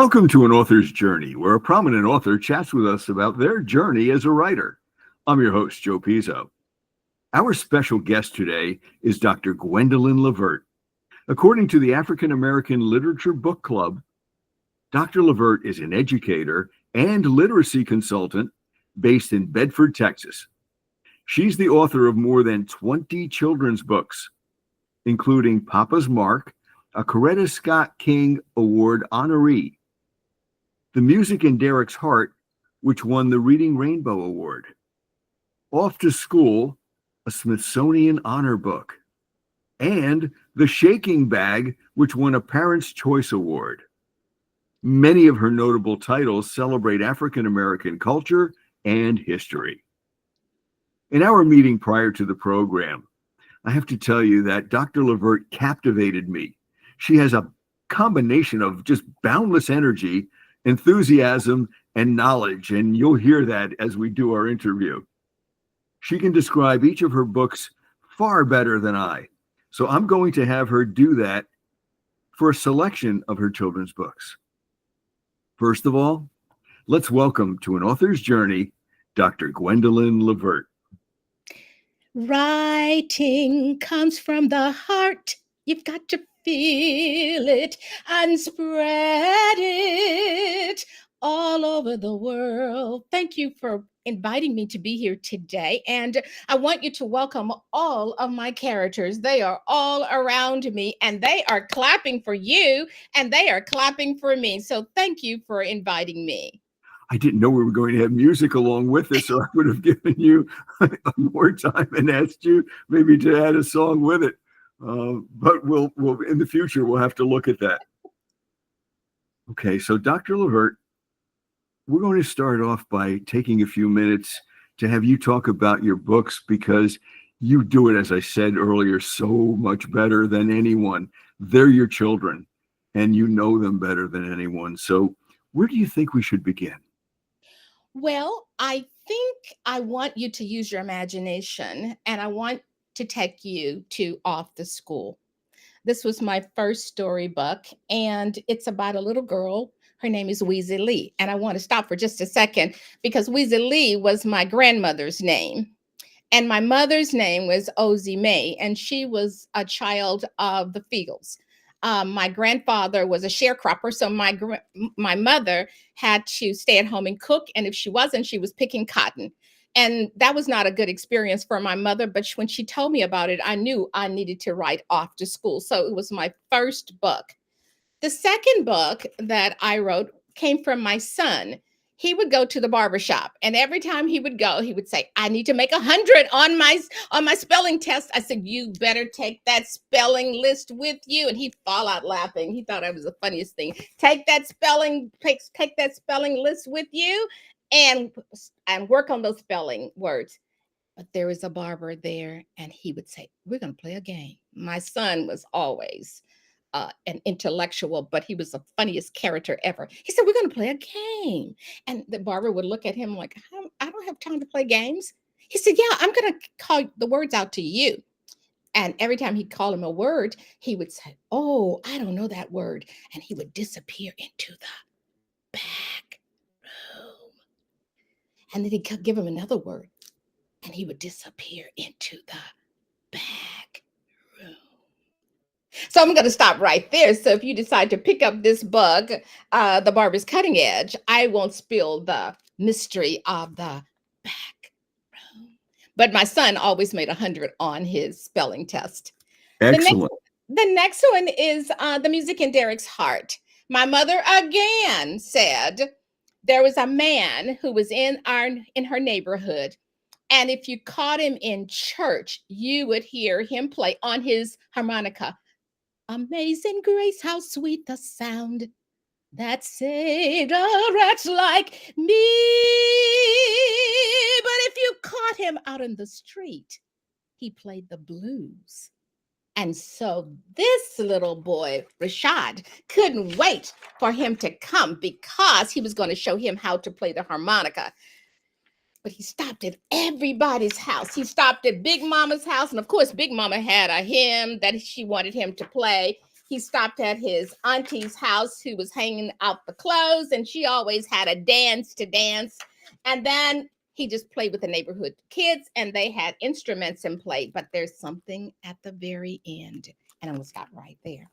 Welcome to An Author's Journey, where a prominent author chats with us about their journey as a writer. I'm your host, Joe Pizzo. Our special guest today is Dr. Gwendolyn Lavert. According to the African American Literature Book Club, Dr. Lavert is an educator and literacy consultant based in Bedford, Texas. She's the author of more than 20 children's books, including Papa's Mark, a Coretta Scott King Award honoree, The Music in Derek's Heart, which won the Reading Rainbow Award, Off to School, a Smithsonian honor book, and The Shaking Bag, which won a Parent's Choice Award. Many of her notable titles celebrate African American culture and history. In our meeting prior to the program, I have to tell you that Dr. Lavert captivated me. She has a combination of just boundless energy, enthusiasm, and knowledge, and you'll hear that as we do our interview. She can describe each of her books far better than I, so I'm going to have her do that for a selection of her children's books. First of all, let's welcome to An Author's Journey, Dr. Gwendolyn Lavert. Writing comes from the heart. You've got to feel it and spread it all over the world. Thank you for inviting me to be here today. And I want you to welcome all of my characters. They are all around me and they are clapping for you and they are clapping for me. So thank you for inviting me. I didn't know we were going to have music along with this, or I would have given you more time and asked you maybe to add a song with it. But we'll in the future, we'll have to look at that. Okay, so Dr. Lavert, we're going to start off by taking a few minutes to have you talk about your books, because you do it, as I said earlier, so much better than anyone. They're your children, and you know them better than anyone. So where do you think we should begin? Well, I think I want you to use your imagination, and I want to take you to Off the School. This was my first storybook, and it's about a little girl. Her name is Weezy Lee. And I want to stop for just a second because Weezy Lee was my grandmother's name. And my mother's name was Ozzie Mae, and she was a child of the Fields. My grandfather was a sharecropper, so my mother had to stay at home and cook, and if she wasn't, she was picking cotton. And that was not a good experience for my mother, but when she told me about it, I knew I needed to write Off to School. So it was my first book. The second book that I wrote came from my son. He would go to the barbershop, and every time he would go, he would say, I need to make 100 on my spelling test. I said, you better take that spelling list with you. And he'd fall out laughing. He thought I was the funniest thing. Take that spelling list with you and work on those spelling words. But there was a barber there, and he would say, we're going to play a game. My son was always an intellectual, but he was the funniest character ever. He said, we're going to play a game. And the barber would look at him like, I don't have time to play games. He said, yeah, I'm going to call the words out to you. And every time he'd call him a word, he would say, oh, I don't know that word. And he would disappear into the back room. And then he'd give him another word, and he would disappear into the back room. So I'm going to stop right there. So if you decide to pick up this book, The Barber's Cutting Edge, I won't spill the mystery of the back room. But my son always made 100 on his spelling test. Excellent. The next one is The Music in Derek's Heart. My mother again said there was a man who was in her neighborhood, and if you caught him in church, you would hear him play on his harmonica. Amazing grace, how sweet the sound that saved a wretch like me. But if you caught him out in the street, he played the blues. And so this little boy, Rashad, couldn't wait for him to come because he was going to show him how to play the harmonica. But he stopped at everybody's house. He stopped at Big Mama's house. And of course, Big Mama had a hymn that she wanted him to play. he stopped at his auntie's house who was hanging out the clothes, and she always had a dance to dance. And then he just played with the neighborhood kids, and they had instruments and played. But there's something at the very end, and I'm going to stop right there.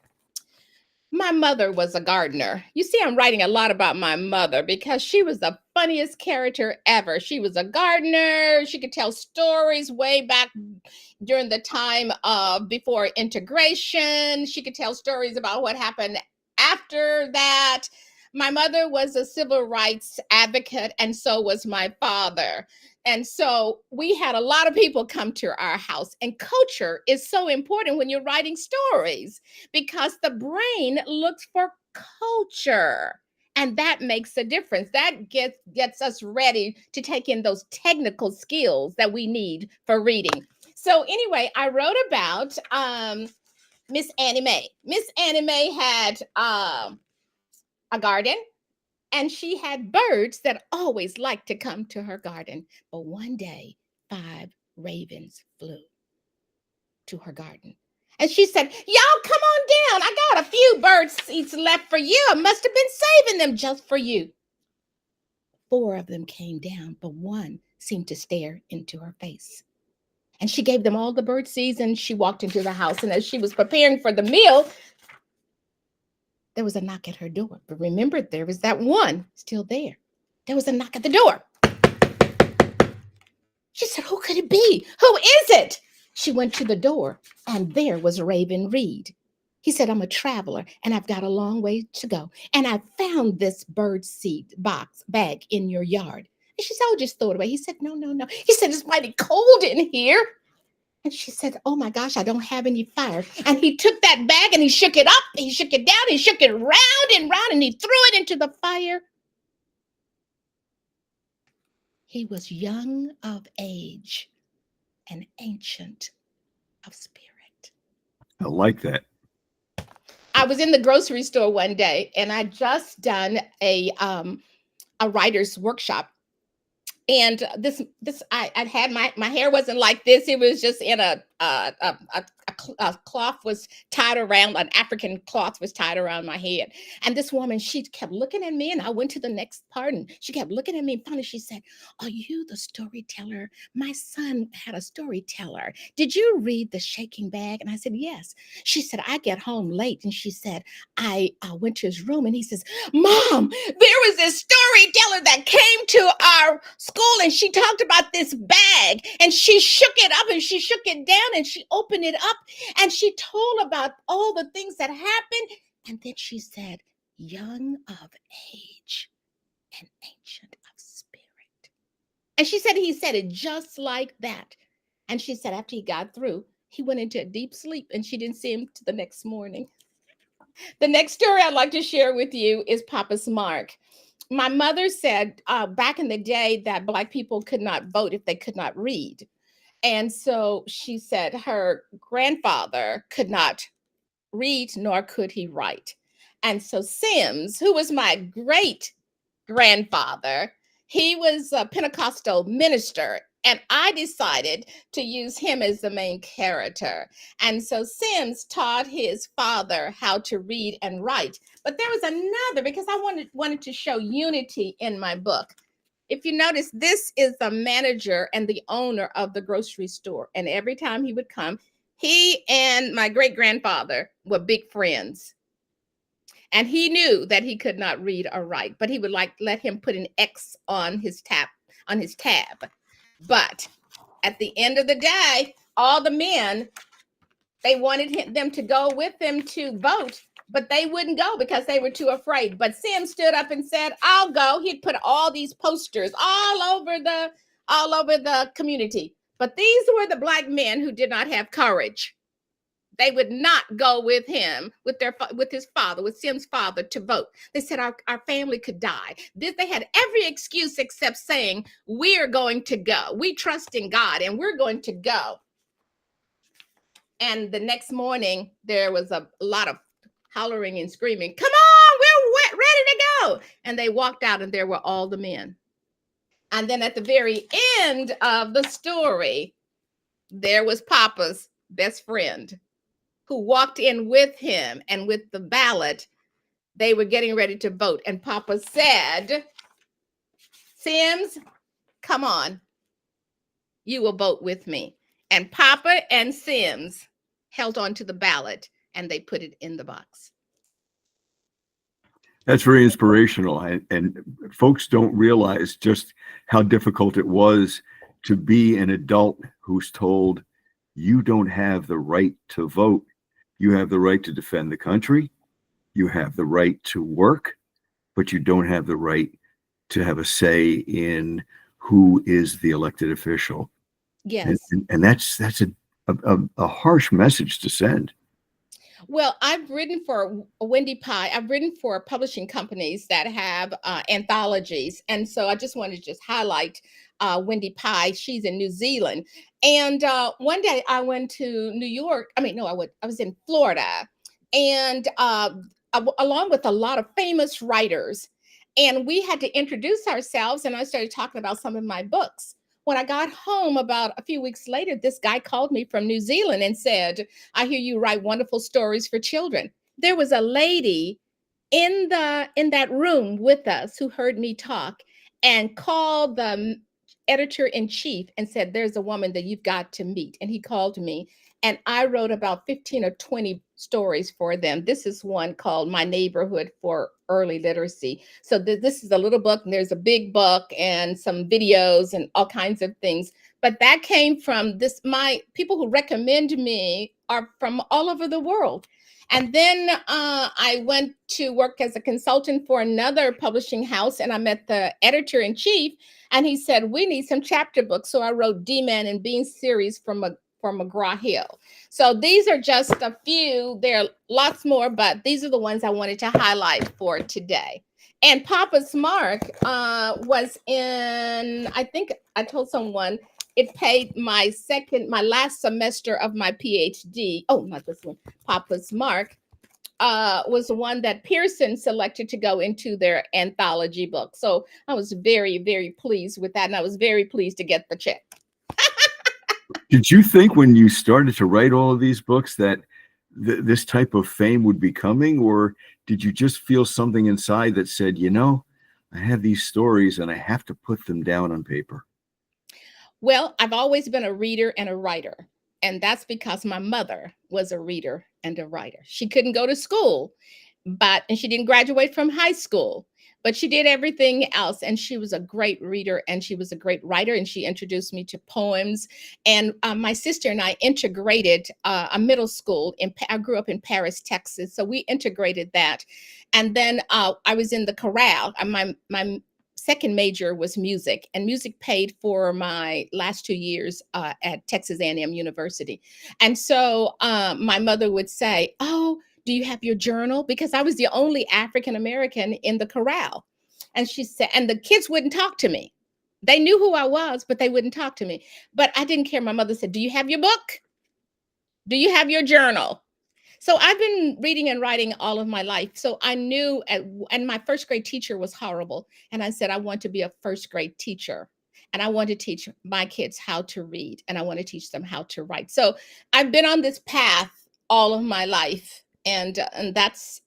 My mother was a gardener. You see, I'm writing a lot about my mother because she was the funniest character ever. She was a gardener. She could tell stories way back during the time of before integration. She could tell stories about what happened after that. My mother was a civil rights advocate, and so was my father. And so we had a lot of people come to our house, and culture is so important when you're writing stories because the brain looks for culture. And that makes a difference. That gets us ready to take in those technical skills that we need for reading. So anyway, I wrote about Miss Annie Mae. Miss Annie Mae had a garden, and she had birds that always liked to come to her garden. But one day, 5 ravens flew to her garden. And she said, "Y'all come on down. I got a few bird seeds left for you. I must have been saving them just for you." 4 of them came down, but one seemed to stare into her face. And she gave them all the bird seeds, and she walked into the house. And as she was preparing for the meal, there was a knock at her door. But remember, there was that one still there. There was a knock at the door. She said, "Who could it be? Who is it?" She went to the door, and there was Raven Reed. He said, "I'm a traveler, and I've got a long way to go. And I found this bird seed bag in your yard." And she said, "Oh, just throw it away." He said, "No, no, no." He said, "It's mighty cold in here." And she said, "Oh my gosh, I don't have any fire." And he took that bag and he shook it up, he shook it down, he shook it round and round, and he threw it into the fire. He was young of age and ancient of spirit. I like that. I was in the grocery store one day, and I just done a writer's workshop. And this I had my hair wasn't like this. It was just in a cloth was tied around, an African cloth was tied around my head. And this woman, she kept looking at me, and I went to the next part, and she kept looking at me. And finally she said, "Are you the storyteller? My son had a storyteller. Did you read The Shaking Bag?" And I said, "Yes." She said, "I get home late." And she said, I went to his room, and he says, "Mom, there was this storyteller that came to our school, and she talked about this bag, and she shook it up and she shook it down and she opened it up, and she told about all the things that happened." And then she said, "Young of age and ancient of spirit." And she said he said it just like that. And she said after he got through, he went into a deep sleep, and she didn't see him till the next morning. The next story I'd like to share with you is Papa's Mark. My mother said back in the day that Black people could not vote if they could not read. And so she said her grandfather could not read, nor could he write. And so Sims, who was my great grandfather, he was a Pentecostal minister. And I decided to use him as the main character. And so Sims taught his father how to read and write. But there was another, because I wanted to show unity in my book. If you notice, this is the manager and the owner of the grocery store. And every time he would come, he and my great grandfather were big friends. And he knew that he could not read or write, but he would let him put an X on his tab. But at the end of the day, all the men, they wanted them to go with them to vote, but they wouldn't go because they were too afraid. But Sim stood up and said, "I'll go." He'd put all these posters all over the community. But these were the Black men who did not have courage. They would not go with him, with his father, with Sim's father, to vote. They said our family could die. They had every excuse except saying, "We're going to go. We trust in God, and we're going to go." And the next morning, there was a lot of hollering and screaming, "Come on, we're ready to go." And they walked out, and there were all the men. And then at the very end of the story, there was Papa's best friend, who walked in with him, and with the ballot, they were getting ready to vote. And Papa said, Sims, come on, you will vote with me. And Papa and Sims held on to the ballot and they put it in the box. That's very inspirational. And folks don't realize just how difficult it was to be an adult who's told you don't have the right to vote. You have the right to defend the country. You have the right to work, but you don't have the right to have a say in who is the elected official. Yes. And that's a harsh message to send. Well, I've written for Wendy Pye. I've written for publishing companies that have anthologies. And so I just wanted to just highlight Wendy Pye. She's in New Zealand. And one day I went to New York. I mean, no, I was in Florida. And along with a lot of famous writers. And we had to introduce ourselves. And I started talking about some of my books. When I got home about a few weeks later, this guy called me from New Zealand and said, I hear you write wonderful stories for children. There was a lady in that room with us who heard me talk and called the editor-in-chief and said, there's a woman that you've got to meet. And he called me, and I wrote about 15 or 20 stories for them. This is one called My Neighborhood for Early Literacy. So this is a little book, and there's a big book and some videos and all kinds of things. But that came from this, my people who recommend me are from all over the world. And then I went to work as a consultant for another publishing house, and I met the editor-in-chief, and he said, we need some chapter books. So I wrote D-Man and Bean series from McGraw-Hill. So these are just a few. There are lots more, but these are the ones I wanted to highlight for today. And Papa's Mark was in, I think I told someone, it paid my last semester of my PhD. Oh, not this one. Papa's Mark was the one that Pearson selected to go into their anthology book. So I was very, very pleased with that. And I was very pleased to get the check. Did you think when you started to write all of these books that this type of fame would be coming? Or did you just feel something inside that said, I have these stories and I have to put them down on paper? Well, I've always been a reader and a writer. And that's because my mother was a reader and a writer. She couldn't go to school, and she didn't graduate from high school, but she did everything else. And she was a great reader and she was a great writer. And she introduced me to poems. And my sister and I integrated a middle school. I grew up in Paris, Texas. So we integrated that. And then I was in the chorale. My second major was music, and music paid for my last 2 years at Texas A&M University. And so my mother would say, oh, do you have your journal? Because I was the only African American in the chorale. And she said, and the kids wouldn't talk to me. They knew who I was, but they wouldn't talk to me. But I didn't care. My mother said, do you have your book? Do you have your journal? So I've been reading and writing all of my life. So I knew, and my first grade teacher was horrible. And I said, I want to be a first grade teacher. And I want to teach my kids how to read. And I want to teach them how to write. So I've been on this path all of my life. And that's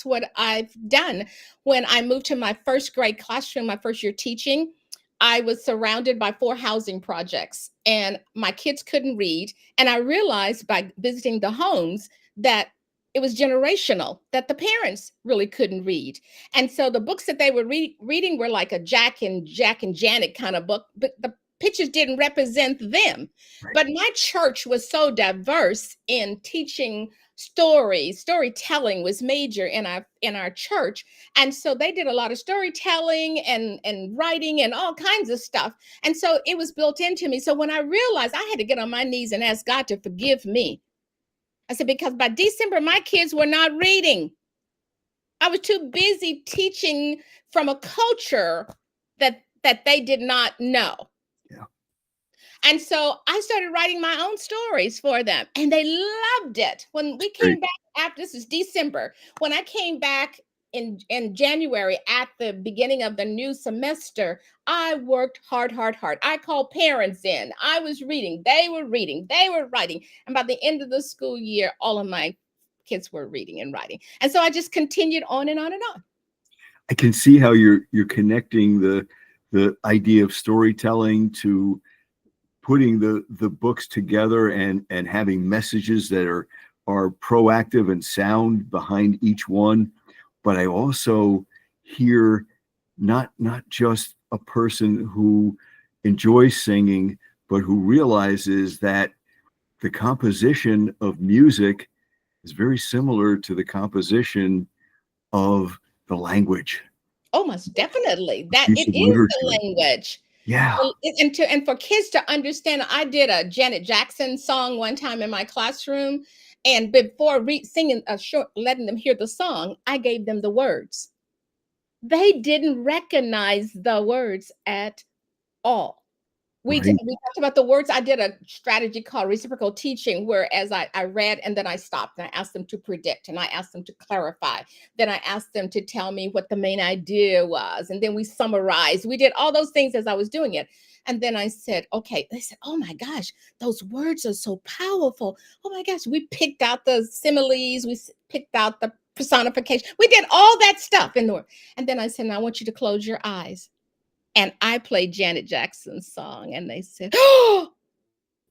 what I've done. When I moved to my first grade classroom, my first year teaching, I was surrounded by 4 housing projects, and my kids couldn't read. And I realized by visiting the homes that it was generational, that the parents really couldn't read. And so the books that they were reading were like a Jack and Janet kind of book, but the pictures didn't represent them. Right. But my church was so diverse in teaching storytelling was major in our church. And so they did a lot of storytelling and writing and all kinds of stuff. And so it was built into me. So when I realized, I had to get on my knees and ask God to forgive me. I said, because by December, my kids were not reading. I was too busy teaching from a culture that they did not know. Yeah. And so I started writing my own stories for them, and they loved it. When we came back after, this is December, when I came back in January at the beginning of the new semester, I worked hard, hard, hard. I called parents in. I was reading. They were reading. They were writing. And by the end of the school year, all of my kids were reading and writing. And so I just continued on and on and on. I can see how you're connecting the idea of storytelling to putting the books together and having messages that are proactive and sound behind each one. But I also hear not just a person who enjoys singing, but who realizes that the composition of music is very similar to the composition of the language. Oh, most definitely. That Use it of is literature. the language. Yeah. And for kids to understand, I did a Janet Jackson song one time in my classroom, and before singing a short, letting them hear the song, I gave them the words. They didn't recognize the words at all. Right. We talked about the words. I did a strategy called reciprocal teaching, where as I read and then I stopped and I asked them to predict and I asked them to clarify. Then I asked them to tell me what the main idea was. And then we summarized. We did all those things as I was doing it. And then I said, okay, they said, oh my gosh, those words are so powerful. Oh my gosh, we picked out the similes, picked out the personification. We did all that stuff in the word. And then I said, now I want you to close your eyes. And I played Janet Jackson's song, and they said, oh,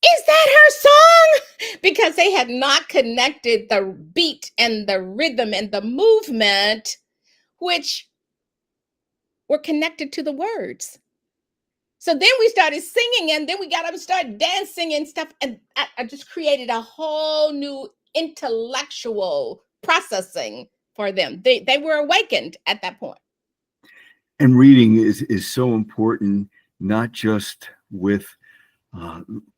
is that her song? Because they had not connected the beat and the rhythm and the movement, which were connected to the words. So then we started singing, and then we got up and started dancing and stuff. And I just created a whole new intellectual processing for them. They were awakened at that point. And reading is so important, not just with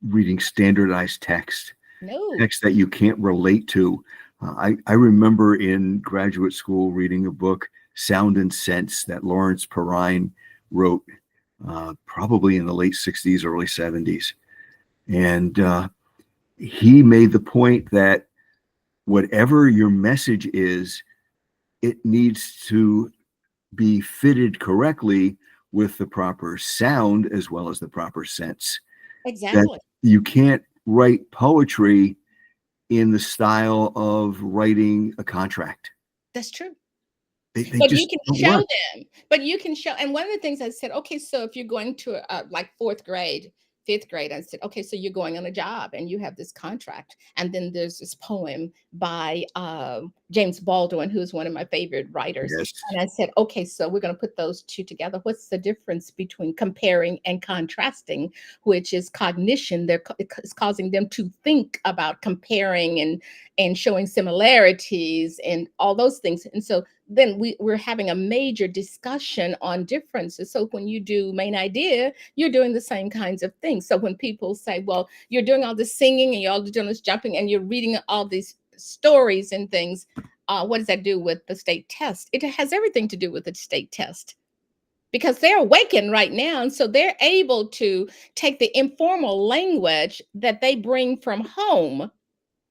reading standardized text that you can't relate to. I remember in graduate school reading a book, Sound and Sense, that Lawrence Perrine wrote probably in the late 60s, early 70s. And he made the point that whatever your message is, it needs to be fitted correctly with the proper sound as well as the proper sense. Exactly. That you can't write poetry in the style of writing a contract. That's true. They But just you can don't show work. them. But you can show. And one of the things I said, okay, so if you're going to like fourth grade, fifth grade, I said, okay, so you're going on a job and you have this contract. And then there's this poem by James Baldwin, who's one of my favorite writers. Yes. And I said, okay, so we're going to put those two together. What's the difference between comparing and contrasting, which is cognition? It's causing them to think about comparing and showing similarities and all those things. And so then we're having a major discussion on differences. So when you do main idea, you're doing the same kinds of things. So when people say, well, you're doing all this singing and you're all doing this jumping and you're reading all these stories and things, what does that do with the state test? It has everything to do with the state test, because they're awakened right now. And so they're able to take the informal language that they bring from home.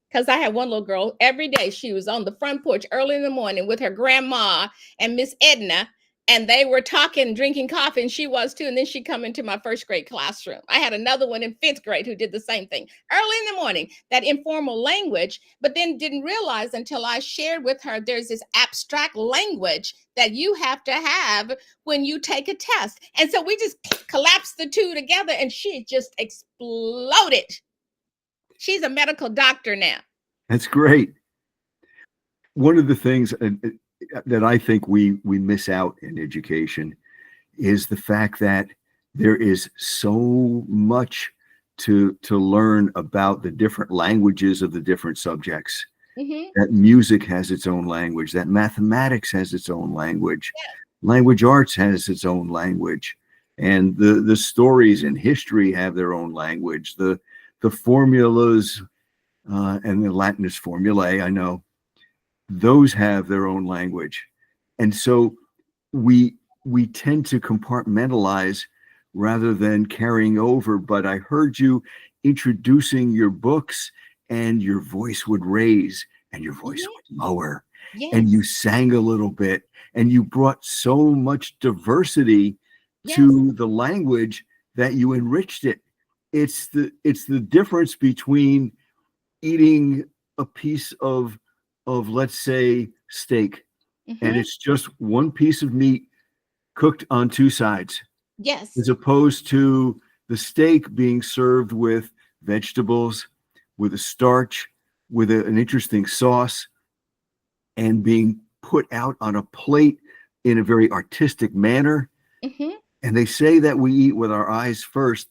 Because I had one little girl, every day she was on the front porch early in the morning with her grandma and Miss Edna, and they were talking, drinking coffee, and she was too. And then she'd come into my first grade classroom. I had another one in fifth grade who did the same thing early in the morning, that informal language, but then didn't realize until I shared with her there's this abstract language that you have to have when you take a test. And so we just collapsed the two together, and she just exploded. She's a medical doctor now. That's great. One of the things that I think we miss out in education is the fact that there is so much to learn about the different languages of the different subjects. Mm-hmm. That music has its own language, that mathematics has its own language, Yeah. language arts has its own language, and the stories in history have their own language. The formulas, and the Latin is formulae, I know, those have their own language. And so we tend to compartmentalize rather than carrying over. But I heard you introducing your books, and your voice would raise and your voice would lower. and you Yes. sang a little bit, and you brought so much diversity Yes. to the language that you enriched it. It's the difference between eating a piece of let's say steak, and Hmm. it's just one piece of meat cooked on two sides, Yes. as opposed to the steak being served with vegetables, with a starch, with an interesting sauce, and being put out on a plate in a very artistic manner. Hmm. And they say that we eat with our eyes first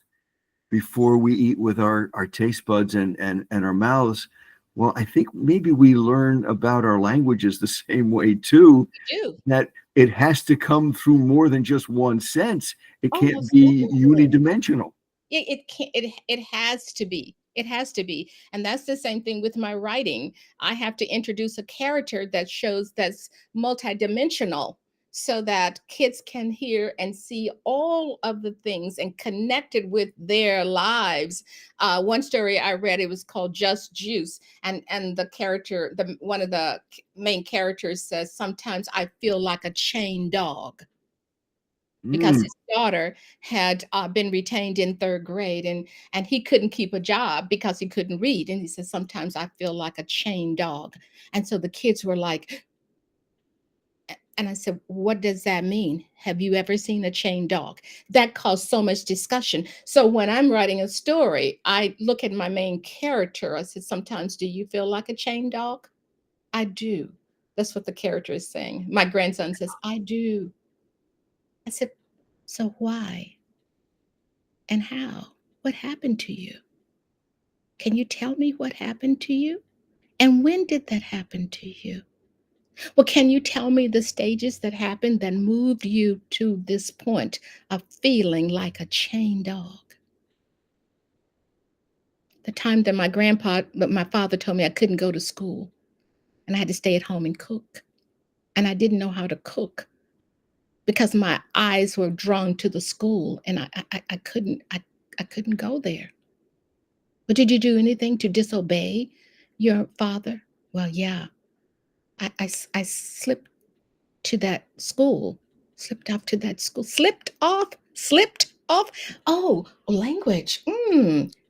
before we eat with our taste buds and our mouths. Well, I think maybe we learn about our languages the same way too, We do. that it has to come through more than just one sense. It Oh, can't most be definitely. unidimensional. It can't, it has to be. It has to be. And that's the same thing with my writing. I have to introduce a character that shows that's multidimensional so that kids can hear and see all of the things and connect it with their lives. One story I read, it was called Just Juice, and the character, the one of the main characters says, "Sometimes I feel like a chained dog." Because Mm. his daughter had been retained in third grade, and he couldn't keep a job because he couldn't read, and he said, "Sometimes I feel like a chained dog." And so the kids were like, and I said, "What does that mean? Have you ever seen a chained dog?" That caused so much discussion. So when I'm writing a story, I look at my main character. I said, "Sometimes do you feel like a chained dog?" "I do." That's what the character is saying. My grandson says, "I do." I said, "So why and how? What happened to you? Can you tell me what happened to you? And when did that happen to you? Well, can you tell me the stages that happened that moved you to this point of feeling like a chained dog?" The time that my father told me I couldn't go to school and I had to stay at home and cook. And I didn't know how to cook because my eyes were drawn to the school and I couldn't go there. But did you do anything to disobey your father? Well, yeah. I slipped to that school, slipped off to that school, slipped off, slipped off. Oh, language.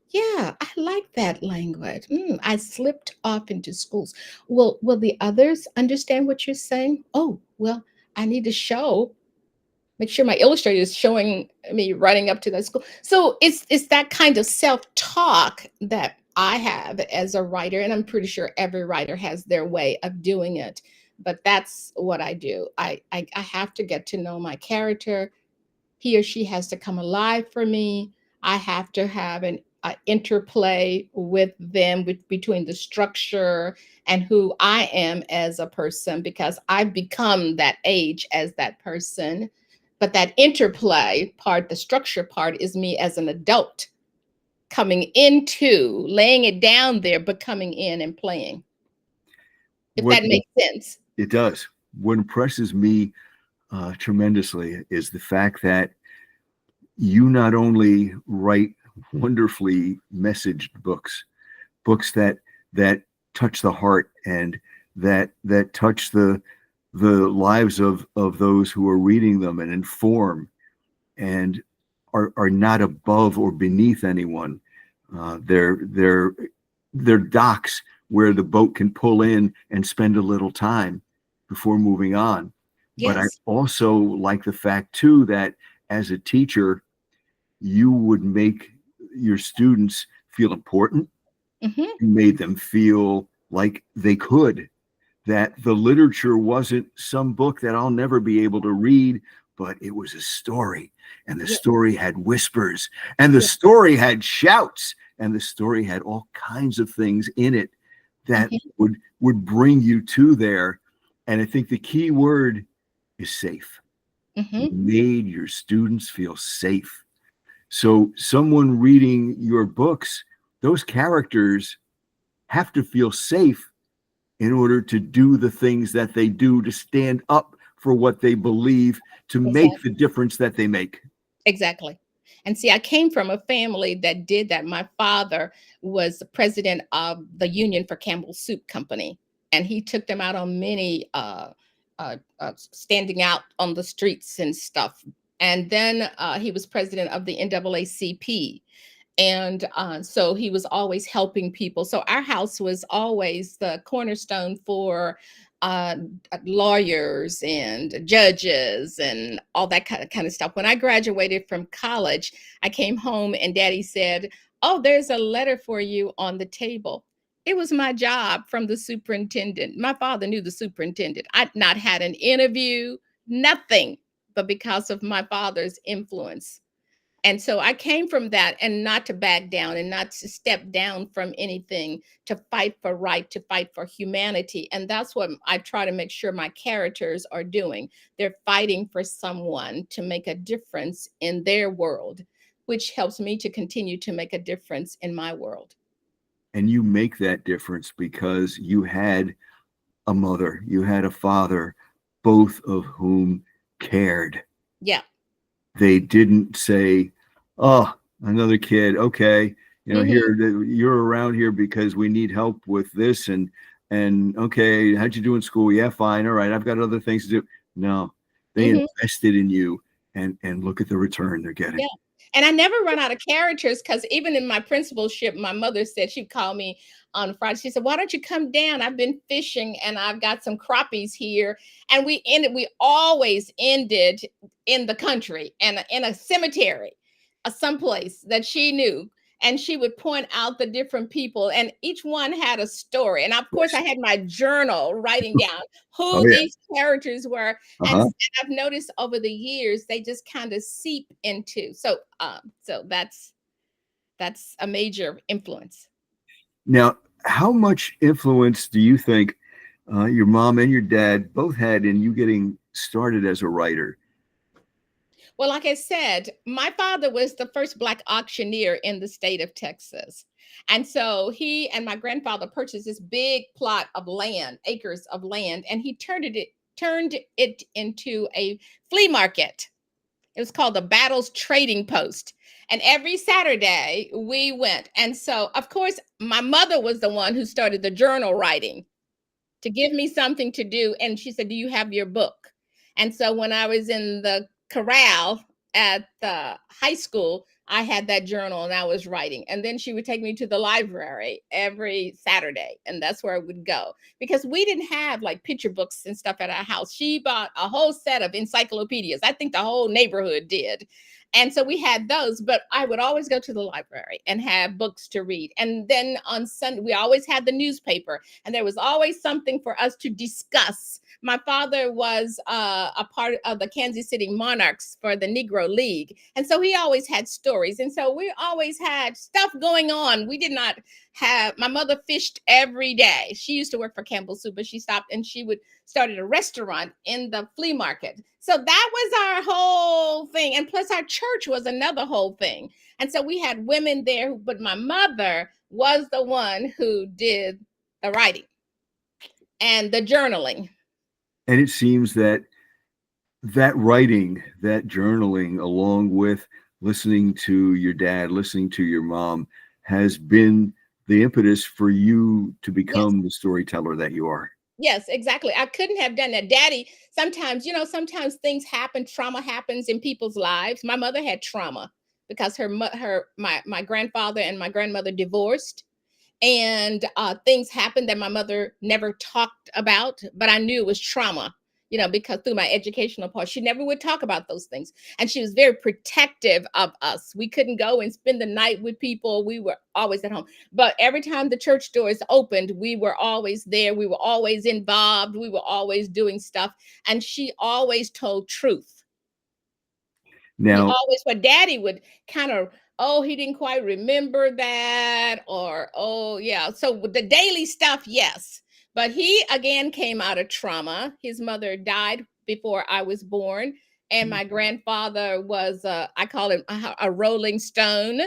Yeah, I like that language. I slipped off into schools. Will the others understand what you're saying? Oh, well, I need to make sure my illustrator is showing me running up to that school. So it's that kind of self-talk that I have as a writer, and I'm pretty sure every writer has their way of doing it. But that's what I do. I have to get to know my character. He or she has to come alive for me. I have to have an interplay with them between the structure and who I am as a person because I've become that age as that person. But that interplay part, the structure part, is me as an adult coming into, laying it down there, but coming in and playing, if What that makes sense. it does, what impresses me tremendously is the fact that you not only write wonderfully messaged books, books that touch the heart and that touch the lives of those who are reading them and inform and are not above or beneath anyone. They're docks where the boat can pull in and spend a little time before moving on. But I Yes. also like the fact too that as a teacher, you would make your students feel important. Hmm. You made them feel like they could, that the literature wasn't some book that I'll never be able to read, but it was a story. And the Yeah. story had whispers, and the Yeah. story had shouts, and the story had all kinds of things in it that Hmm. would bring you to there. And I think the key word is safe. You Hmm. made your students feel safe. So someone reading your books, those characters have to feel safe in order to do the things that they do, to stand up for what they believe, to make the Exactly. difference that they make. Exactly. And see, I came from a family that did that. My father was the president of the Union for Campbell Soup Company. and he took them out on many standing out on the streets and stuff. And then he was president of the NAACP, and so he was always helping people. So our house was always the cornerstone for uh, lawyers and judges and all that kind of stuff. When I graduated from college, I came home and Daddy said, "Oh, there's a letter for you on the table." It was my job from the superintendent. My father knew the superintendent. I'd not had an interview, nothing, but because of my father's influence. And so I came from that, and not to back down and not to step down from anything, to fight for right, to fight for humanity. And that's what I try to make sure my characters are doing. They're fighting for someone to make a difference in their world, which helps me to continue to make a difference in my world. And you make that difference because you had a mother, you had a father, both of whom cared. Yeah. They didn't say, "Oh, another kid. Okay, Hmm. here you're around here because we need help with this." And okay, how'd you do in school? Yeah, fine. All right, I've got other things to do. No, they Hmm. invested in you, and look at the return they're getting. Yeah. And I never run out of characters, because even in my principalship, my mother said, she'd call me on Friday. She said, "Why don't you come down? I've been fishing and I've got some crappies here." And we always ended in the country and in a cemetery, someplace that she knew. And she would point out the different people, and each one had a story. And of course, I had my journal writing down Oh who yeah. these characters were. And Uh-huh. I've noticed over the years they just kind of seep into. So that's a major influence. Now, how much influence do you think your mom and your dad both had in you getting started as a writer? Well, like I said, my father was the first Black auctioneer in the state of Texas. And so he and my grandfather purchased this big plot of land, acres of land, and he turned it into a flea market. It was called the Battles Trading Post. And every Saturday we went. And so, of course, my mother was the one who started the journal writing to give me something to do. And she said, "Do you have your book?" And so when I was in the corral at the high school, I had that journal and I was writing. And then she would take me to the library every Saturday. And that's where I would go, because we didn't have like picture books and stuff at our house. She bought a whole set of encyclopedias. I think the whole neighborhood did. And so we had those, but I would always go to the library and have books to read. And then on Sunday, we always had the newspaper, and there was always something for us to discuss. My father was a part of the Kansas City Monarchs for the Negro League, and so he always had stories, and so we always had stuff going on. We did not have. My mother fished every day. She used to work for Campbell Soup, but she stopped and she would started a restaurant in the flea market. So that was our whole thing, and plus our church was another whole thing. And so we had women there, but my mother was the one who did the writing and the journaling. And it seems that that writing, that journaling, along with listening to your dad, listening to your mom, has been the impetus for you to Yes, become the storyteller that you are. yes, exactly. I couldn't have done that. Daddy, sometimes, sometimes things happen, trauma happens in people's lives. My mother had trauma because my grandfather and my grandmother divorced, and things happened that my mother never talked about, but I knew it was trauma, because through my educational part, she never would talk about those things. And she was very protective of us. We couldn't go and spend the night with people. We were always at home. But every time the church doors opened, we were always there. We were always involved. We were always doing stuff. And she always told truth. He Now, always, but daddy would kind of, oh, he didn't quite remember that, or, oh, yeah. So with the daily stuff, yes. But he again came out of trauma. His mother died before I was born. And my grandfather was, I call him a rolling stone,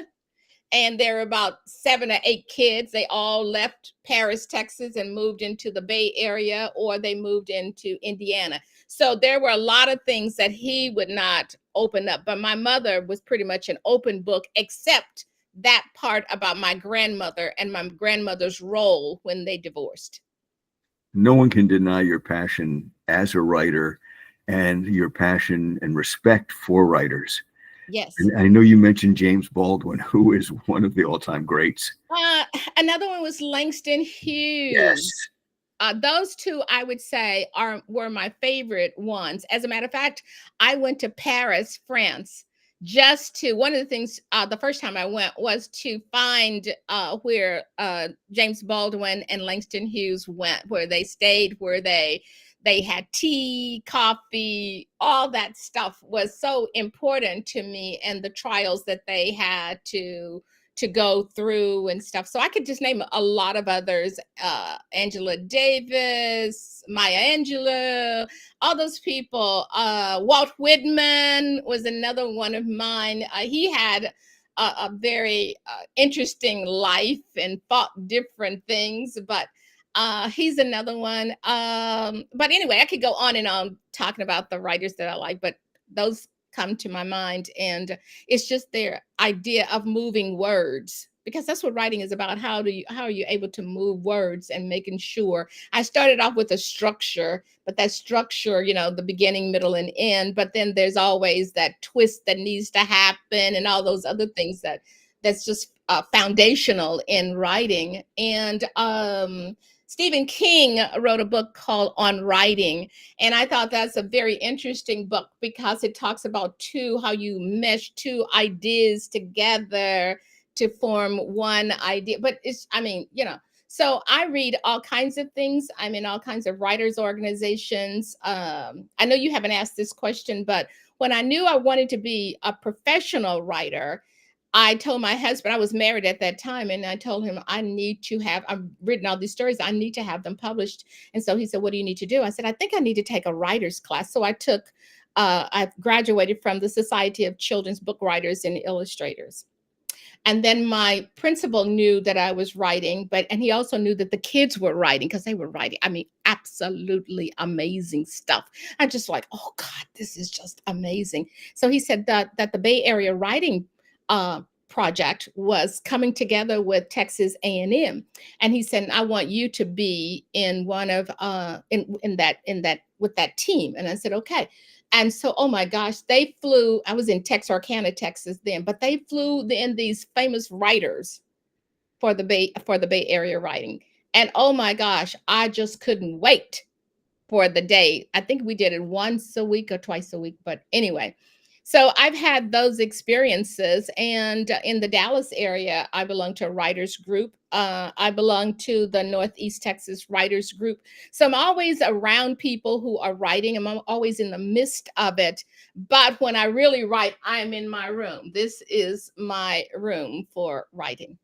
and there were about 7 or 8 kids. They all left Paris, Texas, and moved into the Bay Area, or they moved into Indiana. So there were a lot of things that he would not open up. But my mother was pretty much an open book, except that part about my grandmother and my grandmother's role when they divorced. No one can deny your passion as a writer and your passion and respect for writers. Yes. And I know you mentioned James Baldwin, who is one of the all-time greats. Uh, Another one was Langston Hughes. Yes. Those two, I would say, were my favorite ones. As a matter of fact, I went to Paris, France, just to one of the things. The first time I went was to find where James Baldwin and Langston Hughes went, where they stayed, where they had tea, coffee, all that stuff was so important to me, and the trials that they had to go through and stuff. So I could just name a lot of others. Angela Davis, Maya Angelou, all those people. Walt Whitman was another one of mine. He had a very interesting life and fought different things, but he's another one. But anyway, I could go on and on talking about the writers that I like, but those come to my mind. And it's just their idea of moving words, because that's what writing is about. How are you able to move words and making sure. I started off with a structure, but that structure, the beginning, middle, and end, but then there's always that twist that needs to happen and all those other things that's just foundational in writing. And Stephen King wrote a book called On Writing, and I thought that's a very interesting book because it talks about how you mesh two ideas together to form one idea. But so I read all kinds of things. I'm in all kinds of writers' organizations. I know you haven't asked this question, but when I knew I wanted to be a professional writer, I told my husband, I was married at that time, and I told him, I've written all these stories, I need to have them published. And so he said, what do you need to do? I said, I think I need to take a writer's class. So I graduated from the Society of Children's Book Writers and Illustrators. And then my principal knew that I was writing, and he also knew that the kids were writing, because they were writing, I mean, absolutely amazing stuff. I'm just like, oh God, this is just amazing. So he said that the Bay Area Writing project was coming together with Texas A&M, and he said, I want you to be in one of in that with that team. And I said, okay. And so, oh my gosh, they flew. I was in Texarkana, Texas then, but they flew in these famous writers for the Bay Area Writing. And oh my gosh, I just couldn't wait for the day. I think we did it once a week or twice a week, but anyway. So I've had those experiences, and in the Dallas area, I belong to a writers group. I belong to the Northeast Texas Writers Group. So I'm always around people who are writing. I'm always in the midst of it. But when I really write, I'm in my room. This is my room for writing.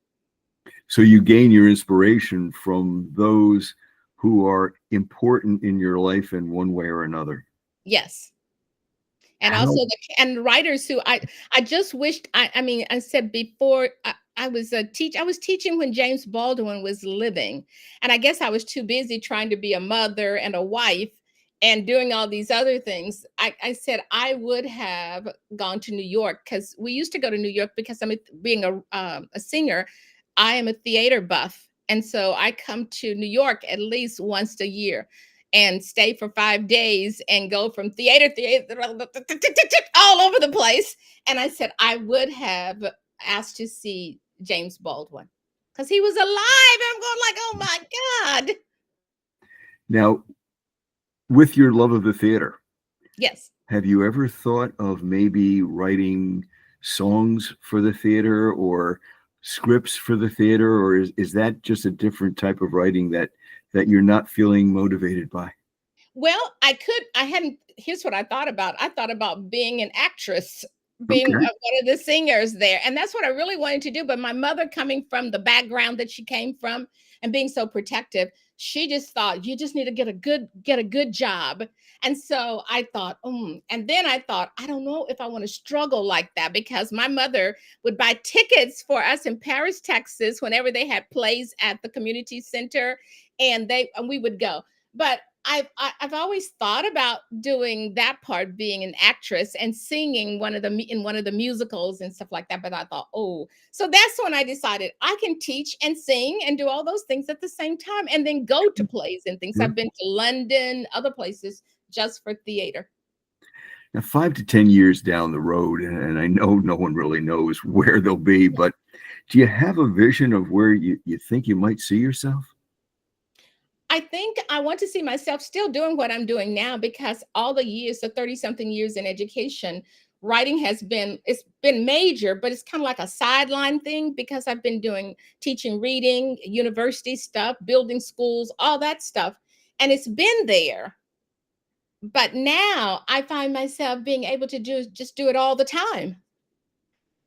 So you gain your inspiration from those who are important in your life in one way or another. Yes. And also How? and writers who I just wished. I mean, I said before, I was I was teaching when James Baldwin was living, and I guess I was too busy trying to be a mother and a wife and doing all these other things. I said I would have gone to New York, because we used to go to New York, because being a singer, I am a theater buff, and so I come to New York at least once a year and stay for 5 days and go from theater all over the place. And I said, I would have asked to see James Baldwin, because he was alive. And I'm going like, oh my God. Now, with your love of the theater, Yes. have you ever thought of maybe writing songs for the theater or scripts for the theater, or is that just a different type of writing that you're not feeling motivated by? Well, I hadn't, here's what I thought about. I thought about being an actress, being Okay. one of the singers there. And that's what I really wanted to do. But my mother, coming from the background that she came from and being so protective, she just thought you just need to get a good job. And so I thought, and then I thought, I don't know if I want to struggle like that, because my mother would buy tickets for us in Paris, Texas, whenever they had plays at the community center, and we would go. But I've always thought about doing that part, being an actress and singing in one of the musicals and stuff like that. But I thought, oh, so that's when I decided I can teach and sing and do all those things at the same time, and then go to plays and things. Yeah. I've been to London, other places, just for theater. Now, 5 to 10 years down the road, and I know no one really knows where they'll be, but do you have a vision of where you think you might see yourself? I think I want to see myself still doing what I'm doing now, because all the years, the 30 something years in education, writing it's been major, but it's kind of like a sideline thing, because I've been doing teaching reading, university stuff, building schools, all that stuff. And it's been there. But now I find myself being able to do it all the time.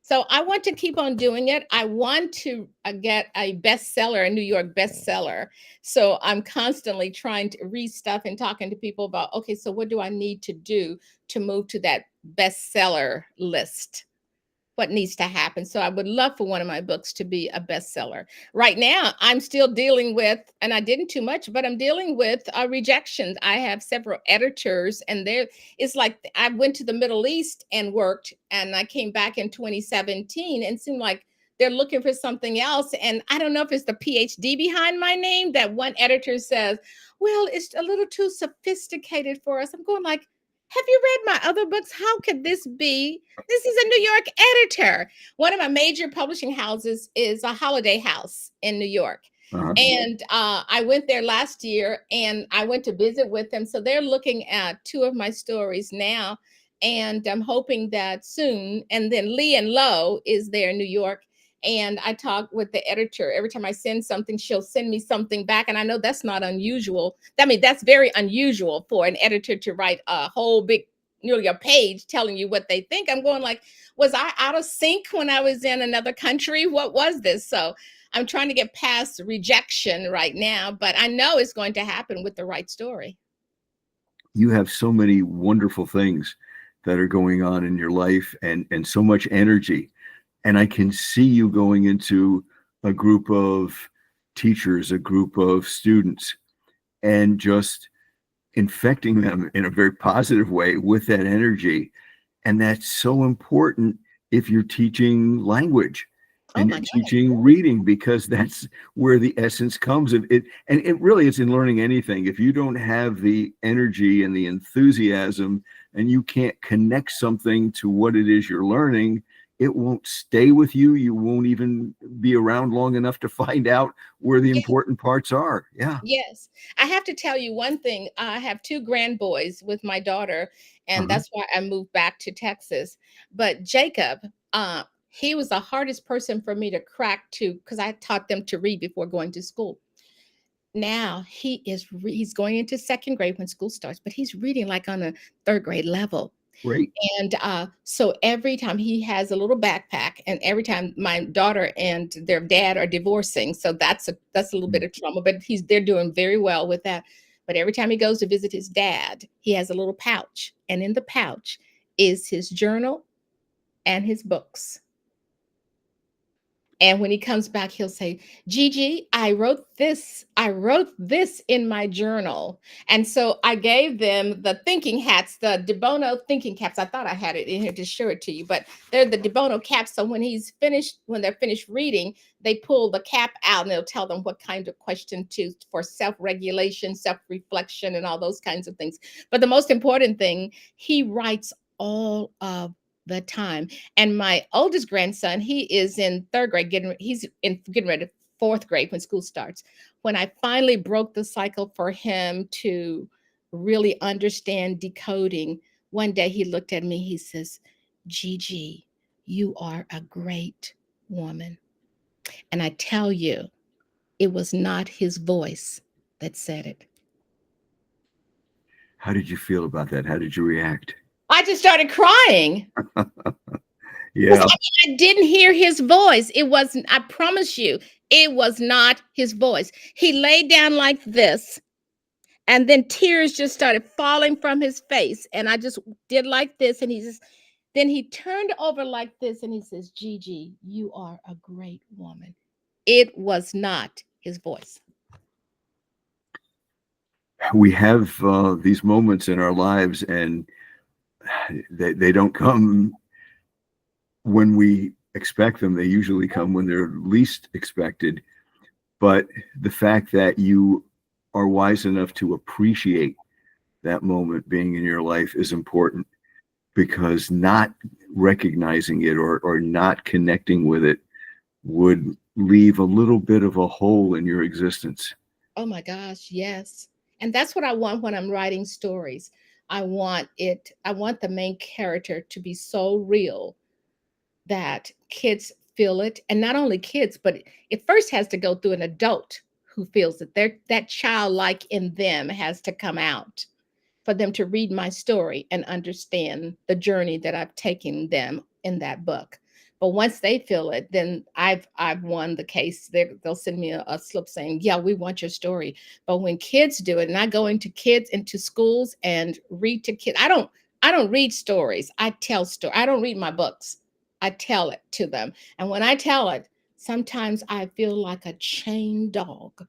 So I want to keep on doing it. I want to get a bestseller, a New York bestseller. So I'm constantly trying to read stuff and talking to people about, okay, so what do I need to do to move to that bestseller list? What needs to happen? So I would love for one of my books to be a bestseller. Right now, I'm still dealing with, and I didn't too much, but I'm dealing with rejections. I have several editors, and it's like I went to the Middle East and worked, and I came back in 2017, and seemed like they're looking for something else. And I don't know if it's the PhD behind my name, that one editor says, well, it's a little too sophisticated for us. I'm going like, have you read my other books? How could this be? This is a New York editor. One of my major publishing houses is a Holiday House in New York. Uh-huh. And I went there last year, and I went to visit with them. So they're looking at two of my stories now. And I'm hoping that soon. And then Lee and Lowe is there in New York. And I talk with the editor. Every time I send something, she'll send me something back. And I know that's not unusual. I mean, that's very unusual for an editor to write a whole big, nearly a page telling you what they think. I'm going like, was I out of sync when I was in another country? What was this? So I'm trying to get past rejection right now, but I know it's going to happen with the right story. You have so many wonderful things that are going on in your life, and so much energy. And I can see you going into a group of teachers, a group of students, and just infecting them in a very positive way with that energy. And that's so important if you're teaching language Oh and my you're God. teaching reading, because that's where the essence comes of it. And it really is in learning anything. If you don't have the energy and the enthusiasm, and you can't connect something to what it is you're learning, it won't stay with you. You won't even be around long enough to find out where the important parts are. Yeah. Yes. I have to tell you one thing. I have two grand boys with my daughter, and Uh-huh. that's why I moved back to Texas. But Jacob, he was the hardest person for me to crack to, because I taught them to read before going to school. Now he's going into second grade when school starts, but he's reading like on a third grade level. Great. And so every time he has a little backpack, and every time my daughter and their dad are divorcing, so that's a little bit of trauma, but they're doing very well with that. But every time he goes to visit his dad, he has a little pouch, and in the pouch is his journal and his books. And when he comes back, he'll say, Gigi, I wrote this in my journal. And so I gave them the thinking hats, the DeBono thinking caps. I thought I had it in here to show it to you, but they're the DeBono caps. So when they're finished reading, they pull the cap out, and it'll tell them what kind of question to for self-regulation, self-reflection, and all those kinds of things. But the most important thing, he writes all of the time. And my oldest grandson, he is in third grade, getting ready to fourth grade when school starts. When I finally broke the cycle for him to really understand decoding, one day he looked at me, he says, Gigi, you are a great woman. And I tell you, it was not his voice that said it. How did you feel about that? How did you react? I just started crying. 'Cause Yeah. I didn't hear his voice. It wasn't, I promise you, it was not his voice. He laid down like this, and then tears just started falling from his face. And I just did like this. And then he turned over like this, and he says, Gigi, you are a great woman. It was not his voice. we have these moments in our lives, and they don't come when we expect them. They usually come when they're least expected. But the fact that you are wise enough to appreciate that moment being in your life is important, because not recognizing it, or not connecting with it, would leave a little bit of a hole in your existence. Oh my gosh, yes. And that's what I want when I'm writing stories. I want the main character to be so real that kids feel it. And not only kids, but it first has to go through an adult who feels it. That childlike in them has to come out for them to read my story and understand the journey that I've taken them in that book. But once they feel it, then I've won the case. They'll send me a slip saying, "Yeah, we want your story." But when kids do it, and I go into schools and read to kids, I don't read stories. I tell story. I don't read my books. I tell it to them, and when I tell it, sometimes I feel like a chained dog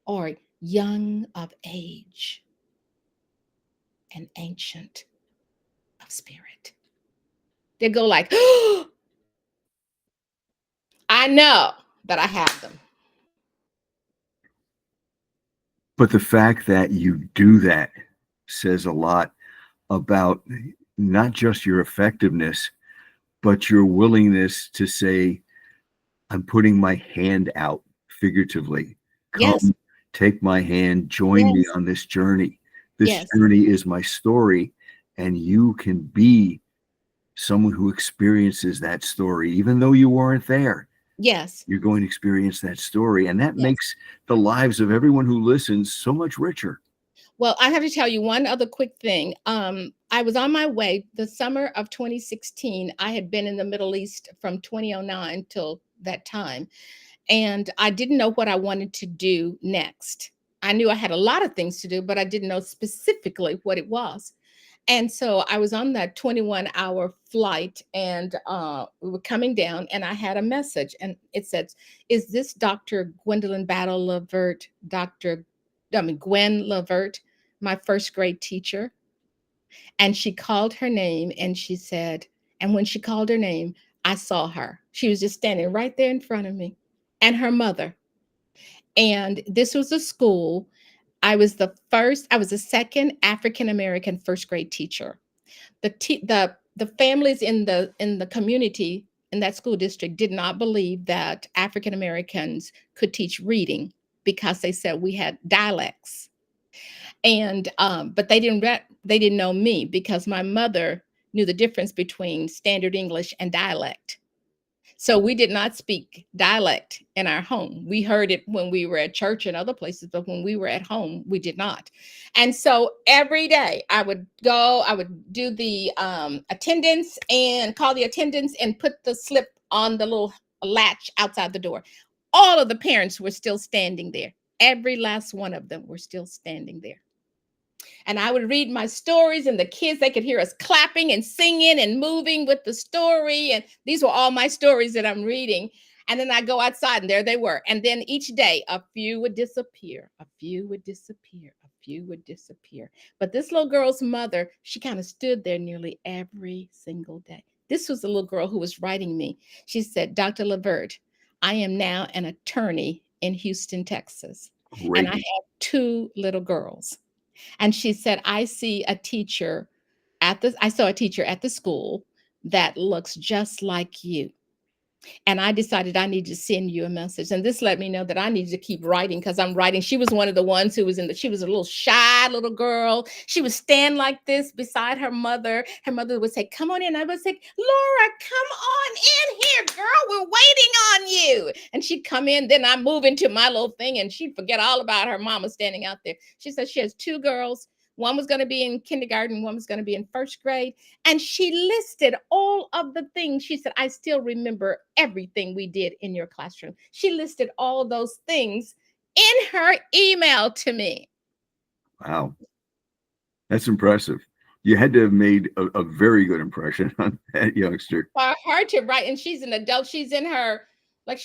or young of age and ancient of spirit. They go like, oh, I know that I have them. But the fact that you do that says a lot about not just your effectiveness, but your willingness to say, I'm putting my hand out figuratively. Yes, Come, take my hand, join me yes, on this journey. This yes, journey is my story, and you can be someone who experiences that story, even though you weren't there. yes, You're going to experience that story, and that yes. makes the lives of everyone who listens so much richer. Well, I have to tell you one other quick thing. I was on my way the summer of 2016. I had been in the Middle East from 2009 till that time, and I didn't know what I wanted to do next. I knew I had a lot of things to do, but I didn't know specifically what it was. And so I was on that 21-hour flight, and we were coming down, and I had a message, and it said, "Is this Dr. Gwendolyn Battle Lavert, Gwen Lavert, my first grade teacher?" And she called her name, and she said, and when she called her name, I saw her. She was just standing right there in front of me, and her mother. And this was a school. I was the second African American first grade teacher. The families in the community in that school district did not believe that African Americans could teach reading because they said we had dialects. And but they didn't know me because my mother knew the difference between standard English and dialect. So we did not speak dialect in our home. We heard it when we were at church and other places, but when we were at home, we did not. And so every day I would do the attendance and call the attendance and put the slip on the little latch outside the door. All of the parents were still standing there. Every last one of them were still standing there, and I would read my stories, and the kids, they could hear us clapping and singing and moving with the story. And these were all my stories that I'm reading. And then I go outside, and there they were. And then each day, a few would disappear, a few would disappear, a few would disappear. But this little girl's mother, she kind of stood there nearly every single day. This was the little girl who was writing me. She said, "Dr. Lavert, I am now an attorney in Houston, Texas, and I Great. have two little girls." And she said, I saw a teacher at the school that looks just like you. And I decided I need to send you a message. And this let me know that I needed to keep writing because I'm writing. She was one of the ones who was she was a little shy little girl. She would stand like this beside her mother. Her mother would say, "Come on in." I would say, "Laura, come on in here, girl. We're waiting on you." And she'd come in. Then I move into my little thing, and she'd forget all about her mama standing out there. She said she has two girls. One was going to be in kindergarten, one was going to be in first grade. And she listed all of the things. She said, "I still remember everything we did in your classroom." She listed all of those things in her email to me. Wow. That's impressive. You had to have made a very good impression on that youngster. For her to write, and she's an adult, she's in her Like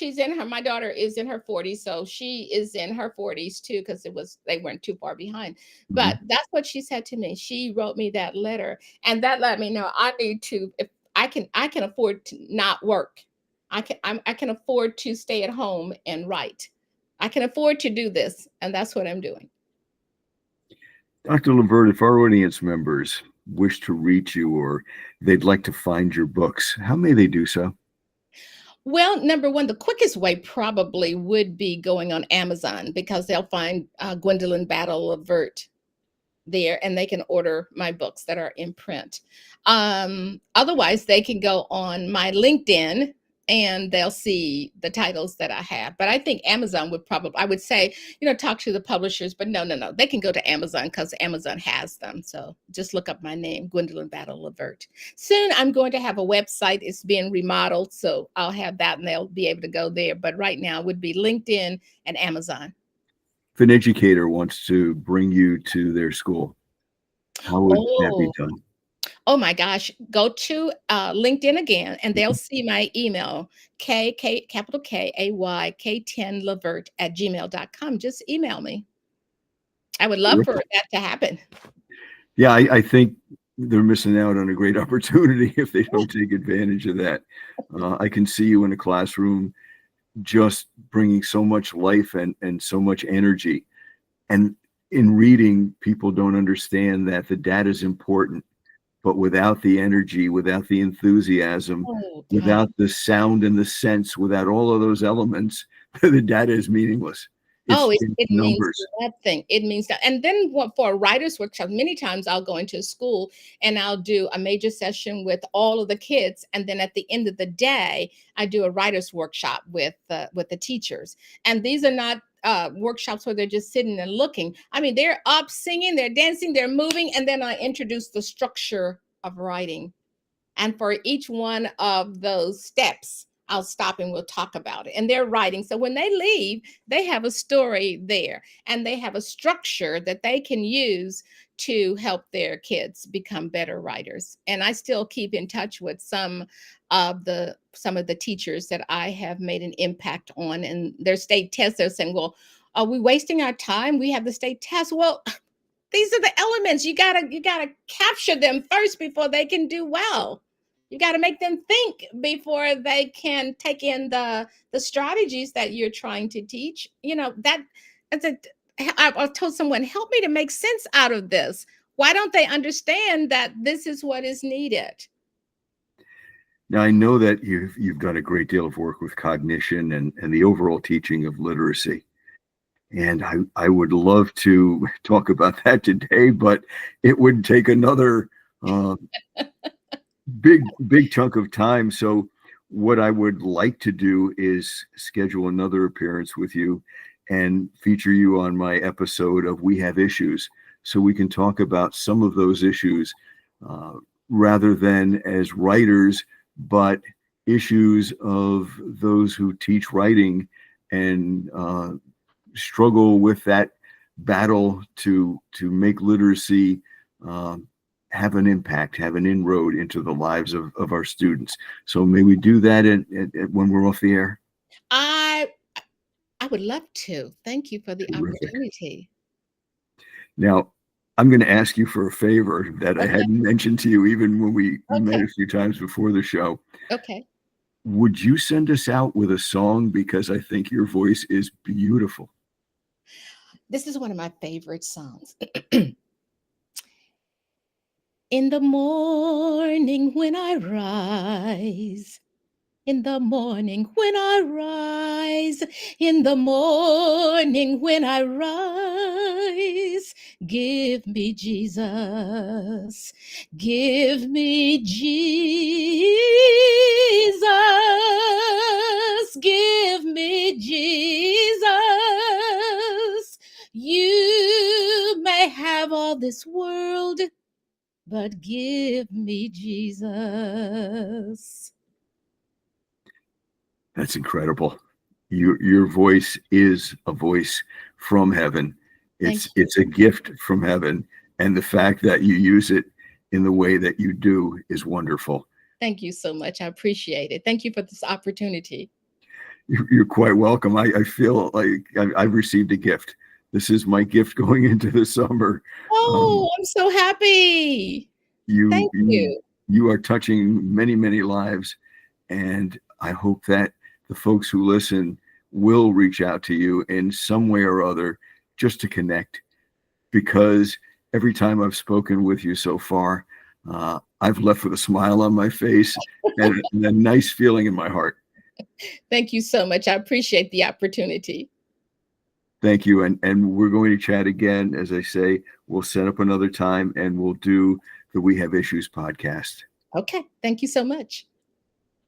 my daughter is in her 40s, so she is in her 40s too, because they weren't too far behind. But Mhm. that's what she said to me. She wrote me that letter, and that let me know I need to, if I can afford to not work. I can afford to stay at home and write. I can afford to do this, and that's what I'm doing. Dr. Lavert, if our audience members wish to reach you or they'd like to find your books, how may they do so? Well, number one, the quickest way probably would be going on Amazon, because they'll find Gwendolyn Battle Lavert there, and they can order my books that are in print. Otherwise, they can go on my LinkedIn and they'll see the titles that I have. But I think Amazon would probably, I would say, talk to the publishers, but no, no, no. They can go to Amazon because Amazon has them. So just look up my name, Gwendolyn Battle Lavert. Soon I'm going to have a website. It's being remodeled. So I'll have that and they'll be able to go there. But right now it would be LinkedIn and Amazon. If an educator wants to bring you to their school, how would that be Oh, done? Oh my gosh, go to LinkedIn again and they'll Mhm. see my email, capital K-A-Y, K10 Lavert at gmail.com. Just email me. I would love for Terrific. that to happen. Yeah, I think they're missing out on a great opportunity if they don't take advantage of that. I can see you in a classroom just bringing so much life and so much energy. And in reading, people don't understand that the data is important, but without the energy, without the enthusiasm, Oh God. without the sound and the sense, without all of those elements, the data is meaningless. Oh, It's it means numbers. nothing. It means that. And then for a writer's workshop, many times I'll go into a school and I'll do a major session with all of the kids, and then at the end of the day, I do a writer's workshop with the teachers. And these are not workshops where they're just sitting and looking. I mean, they're up singing, they're dancing, they're moving, and then I introduce the structure of writing. And for each one of those steps, I'll stop and we'll talk about it. And they're writing. So when they leave, they have a story there and they have a structure that they can use to help their kids become better writers. And I still keep in touch with some of the teachers that I have made an impact on, and their state tests. They're saying, well, are we wasting our time? We have the state test. Well, these are the elements. You gotta capture them first before they can do well. You got to make them think before they can take in the strategies that you're trying to teach. That's a, I told someone, help me to make sense out of this. Why don't they understand that this is what is needed? Now, I know that you've done a great deal of work with cognition and the overall teaching of literacy. And I would love to talk about that today, but it would take another uh, big chunk of time. So what I would like to do is schedule another appearance with you and feature you on my episode of We Have Issues, so we can talk about some of those issues, uh, rather than as writers, but issues of those who teach writing and struggle with that battle to make literacy um, have an impact, have an inroad into the lives of our students. So may we do that when we're off the air? I I would love to. Thank you for the Terrific. opportunity. Now, I'm going to ask you for a favor that I Okay. hadn't mentioned to you even when we met Okay. a few times before the show. Okay. Would you send us out with a song? Because I think your voice is beautiful. This is one of my favorite songs. In the morning when I rise, in the morning when I rise, in the morning when I rise, give me Jesus, give me Jesus, give me Jesus. You may have all this world, but give me Jesus. That's incredible. Your voice is a voice from heaven. Thank you. It's a gift from heaven, and the fact that you use it in the way that you do is wonderful. Thank you so much. I appreciate it. Thank you for this opportunity. You're quite welcome. I feel like I've received a gift. This is my gift going into the summer. Um, Oh, I'm so happy. you Thank you you. you are touching many lives, and I hope that the folks who listen will reach out to you in some way or other just to connect. Because every time I've spoken with you so far, I've left with a smile on my face and a nice feeling in my heart. Thank you so much. I appreciate the opportunity. Thank you. And we're going to chat again. As I say, we'll set up another time and we'll do the We Have Issues podcast. Okay. Thank you so much.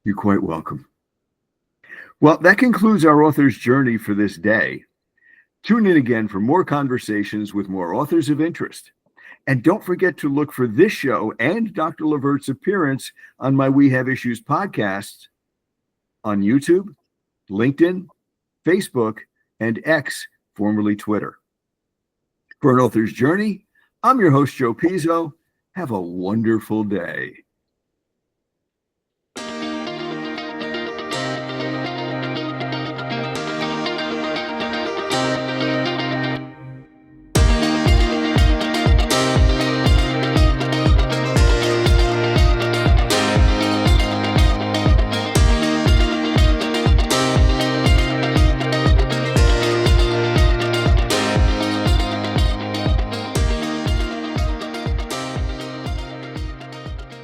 You're quite welcome. Well, that concludes our author's journey for this day. Tune in again for more conversations with more authors of interest. And don't forget to look for this show and Dr. Lavert's appearance on my We Have Issues podcast on YouTube, LinkedIn, Facebook, and X, formerly Twitter. For an author's journey, I'm your host, Joe Pizzo. Have a wonderful day.